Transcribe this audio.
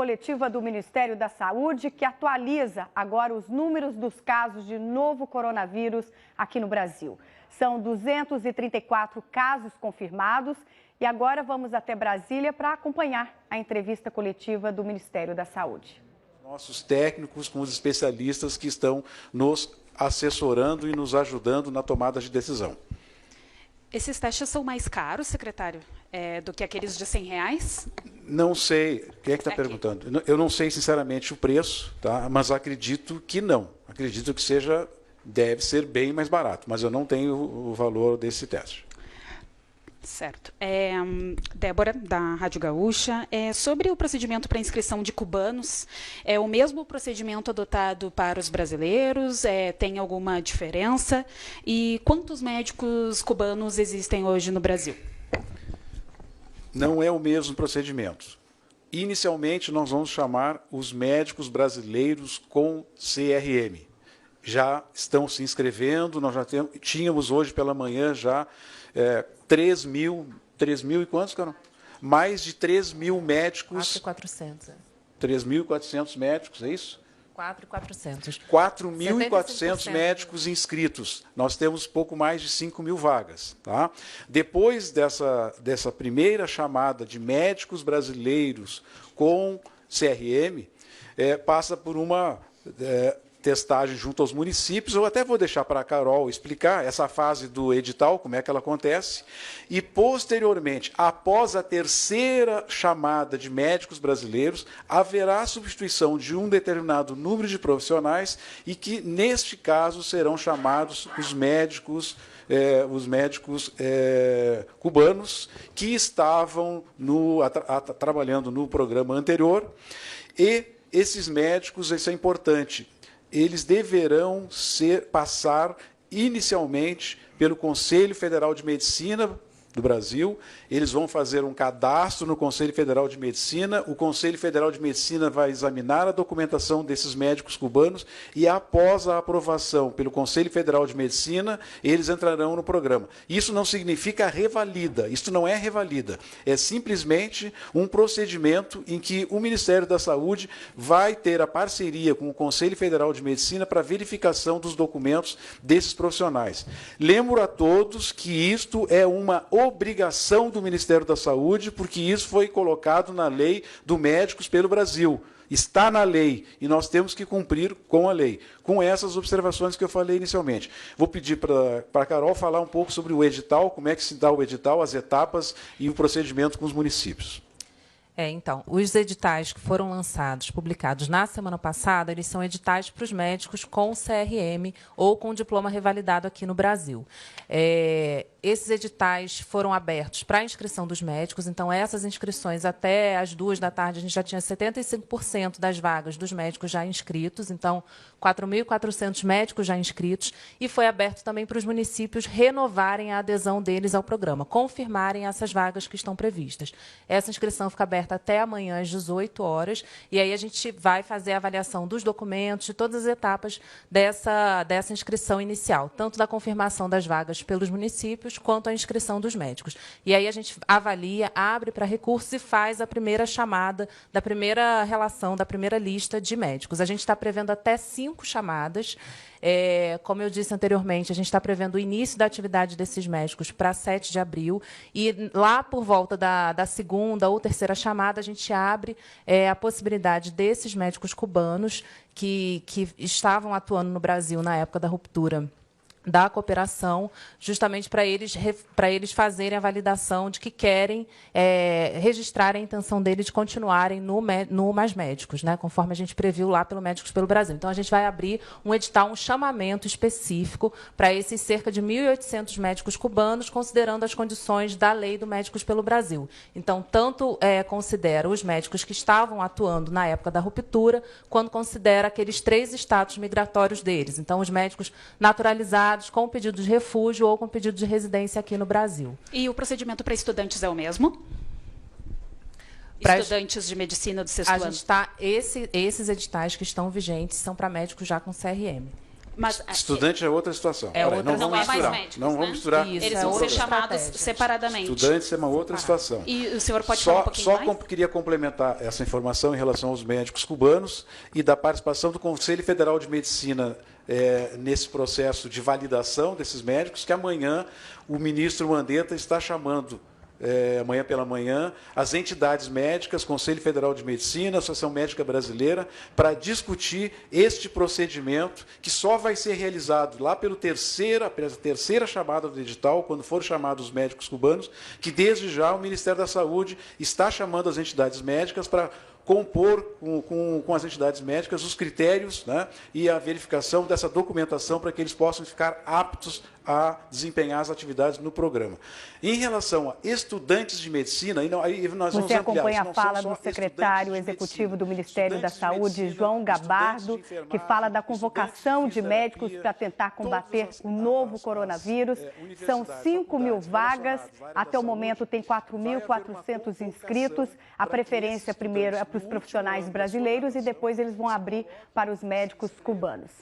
coletiva do Ministério da Saúde, que atualiza agora os números dos casos de novo coronavírus aqui no Brasil. São 234 casos confirmados e agora vamos até Brasília para acompanhar a entrevista coletiva do Ministério da Saúde. Nossos técnicos, com os especialistas que estão nos assessorando e nos ajudando na tomada de decisão. Esses testes são mais caros, secretário, do que aqueles de R$100? Não sei. Quem é que está perguntando? Eu não sei, sinceramente, o preço, tá? Mas acredito que não. Acredito que deve ser bem mais barato, mas eu não tenho o valor desse teste. Certo. Débora, da Rádio Gaúcha. Sobre o procedimento para inscrição de cubanos, é o mesmo procedimento adotado para os brasileiros? Tem alguma diferença? E quantos médicos cubanos existem hoje no Brasil? Não é o mesmo procedimento. Inicialmente, nós vamos chamar os médicos brasileiros com CRM. Já estão se inscrevendo, nós já tínhamos hoje pela manhã já 3 mil e quantos, Carol? Mais de 3 mil médicos. 4.400. 3.400 médicos, é isso? 4.400. 4.400 médicos inscritos. Nós temos pouco mais de 5 mil vagas. Tá? Depois dessa primeira chamada de médicos brasileiros com CRM, passa por uma testagem junto aos municípios. Eu até vou deixar para a Carol explicar essa fase do edital, como é que ela acontece. E, posteriormente, após a terceira chamada de médicos brasileiros, haverá a substituição de um determinado número de profissionais e que, neste caso, serão chamados os médicos cubanos que estavam trabalhando no programa anterior. E esses médicos, isso é importante, eles deverão passar inicialmente pelo Conselho Federal de Medicina do Brasil. Eles vão fazer um cadastro no Conselho Federal de Medicina. O Conselho Federal de Medicina vai examinar a documentação desses médicos cubanos e, após a aprovação pelo Conselho Federal de Medicina, eles entrarão no programa. Isso não significa revalida, isso não é revalida. É simplesmente um procedimento em que o Ministério da Saúde vai ter a parceria com o Conselho Federal de Medicina para verificação dos documentos desses profissionais. Lembro a todos que isto é uma obrigação do Ministério da Saúde, porque isso foi colocado na lei do Médicos pelo Brasil. Está na lei e nós temos que cumprir com a lei, com essas observações que eu falei inicialmente. Vou pedir para a Carol falar um pouco sobre o edital, como é que se dá o edital, as etapas e o procedimento com os municípios. Então, os editais que foram lançados, publicados na semana passada, eles são editais para os médicos com CRM ou com diploma revalidado aqui no Brasil. Esses editais foram abertos para a inscrição dos médicos, então essas inscrições até às 14h a gente já tinha 75% das vagas dos médicos já inscritos, então 4.400 médicos já inscritos, e foi aberto também para os municípios renovarem a adesão deles ao programa, confirmarem essas vagas que estão previstas. Essa inscrição fica aberta até amanhã às 18h, e aí a gente vai fazer a avaliação dos documentos, de todas as etapas dessa inscrição inicial, tanto da confirmação das vagas pelos municípios, quanto a inscrição dos médicos. E aí a gente avalia, abre para recursos e faz a primeira chamada da primeira relação, da primeira lista de médicos. A gente está prevendo até 5 chamadas. Como eu disse anteriormente, a gente está prevendo o início da atividade desses médicos para 7 de abril, e lá por volta da segunda ou terceira chamada, a gente abre a possibilidade desses médicos cubanos que estavam atuando no Brasil na época da ruptura da cooperação, justamente para eles fazerem a validação de que querem registrar a intenção deles de continuarem no Mais Médicos, né, conforme a gente previu lá pelo Médicos pelo Brasil. Então, a gente vai abrir um edital, um chamamento específico para esses cerca de 1.800 médicos cubanos, considerando as condições da lei do Médicos pelo Brasil. Então, tanto considera os médicos que estavam atuando na época da ruptura, quanto considera aqueles 3 status migratórios deles. Então, os médicos naturalizados, com pedido de refúgio ou com pedido de residência aqui no Brasil. E o procedimento para estudantes é o mesmo? Estudantes de medicina do 6º ano? Esses editais que estão vigentes são para médicos já com CRM. Mas Estudante é outra situação. É outra, não vamos misturar. médicos, não vamos misturar. Isso, eles é vão ser outra chamados estratégia. separadamente. Estudantes é uma outra situação. E o senhor pode falar um pouquinho mais? Queria complementar essa informação em relação aos médicos cubanos e da participação do Conselho Federal de Medicina nesse processo de validação desses médicos, que amanhã o ministro Mandetta está chamando, amanhã pela manhã, as entidades médicas, Conselho Federal de Medicina, Associação Médica Brasileira, para discutir este procedimento, que só vai ser realizado lá pela terceira chamada do edital, quando forem chamados os médicos cubanos, que desde já o Ministério da Saúde está chamando as entidades médicas para compor com as entidades médicas os critérios, né, e a verificação dessa documentação para que eles possam ficar aptos a desempenhar as atividades no programa. Em relação a estudantes de medicina, aí nós vamos Você acompanha ampliar, a fala do secretário executivo do Ministério da Saúde, João Gabardo, que fala da convocação de médicos para tentar combater o novo coronavírus. São 5.000 vagas, até o momento tem 4.400 inscritos. A preferência primeiro é para os profissionais brasileiros e depois eles vão abrir para os médicos cubanos.